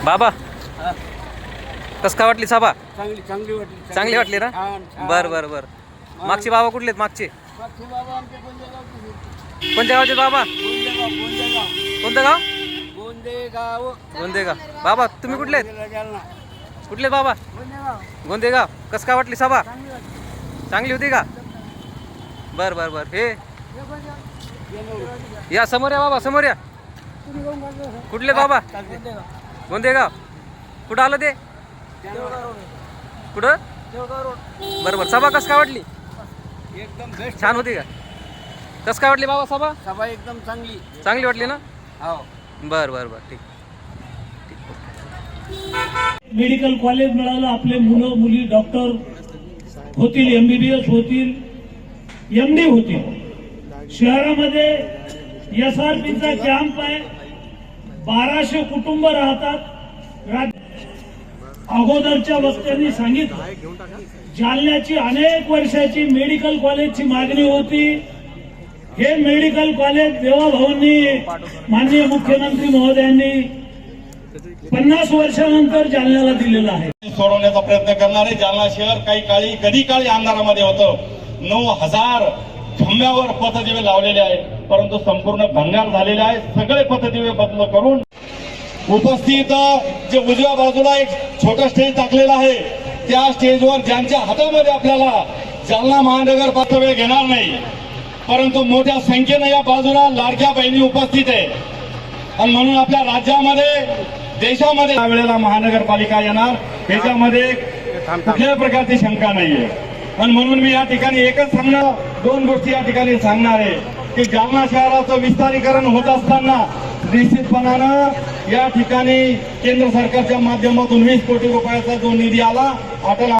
बाबा कस काय वाटली सभा? चांगली चांगली वाटली. चांगली वाटली ना? बर बर बर. मागचे बाबा कुठले आहेत? मागचे बाबा आमचे गोंदेगावचे. कोणत्या गावचे बाबा? गोंदेगाव. कोणतं गाव? गोंदेगाव. गोंदेगाव. बाबा तुम्ही कुठले आहेत? जालना. कुठले बाबा? गोंदेगाव. गोंदेगाव. कस काय वाटली सभा? चांगली वाटली. चांगली होती का? बर बर बर. हे गोंदेगाव. या समोर या बाबा, समोर या. तुम्ही कोण बोलता? कुठले बाबा? गोंदेगाव. गोंदेगाव. कुठं आलं ते? देवगाव रोड. कुठं? देवगाव रोड. बरोबर. सभा कस काय वाटली? एकदम बेस्ट. छान होती का? कस काय वाटली बाबा सभा? सभा एकदम चांगली. चांगली वाटली ना? हो. बर बर बर. ठीक. मेडिकल कॉलेज मिळालं, आपले मुलं मुली डॉक्टर होतील, MBBS होतील, MD होतील. शहरामध्ये SRPचा कॅम्प आहे. 1200 कुटुंब राहतात. अगोदरच्या वक्त्यांनी सांगितलं जालन्याची अनेक वर्षाची मेडिकल कॉलेजची मागणी होती. हे मेडिकल कॉलेज देवाभाऊंनी, माननीय मुख्यमंत्री महोदयांनी 50 वर्षानंतर जालन्याला दिलेलं आहे. सोडवण्याचा प्रयत्न करणारे जालना शहर कधी काळी अंधारामध्ये होतं. 9000 खांब्यावर पथदिवे लावलेले आहेत, परंतु संपूर्ण भंगार झालेले आहेत. सगळे पथदिवे बदल करून उपस्थित जे उजव्या बाजूला एक छोटा स्टेज टाकलेला आहे, त्या स्टेजवर ज्यांच्या हातामध्ये आपल्याला जालना महानगरपालिका वेळ घेणार नाही, परंतु मोठ्या संख्येने या बाजूला लाडक्या बहिणी उपस्थित आहे. आणि म्हणून आपल्या राज्यामध्ये, देशामध्ये या वेळेला महानगरपालिका येणार, त्याच्यामध्ये कुठल्याही प्रकारची शंका नाहीये. आणि म्हणून मी या ठिकाणी एकच सांगणार, 2 गोष्टी या ठिकाणी सांगणार आहे की जालना शहराचं विस्तारीकरण होत असताना निश्चितपणानं या ठिकाणी केंद्र सरकारच्या माध्यमातून 20 कोटी रुपयाचा जो निधी आला, अटल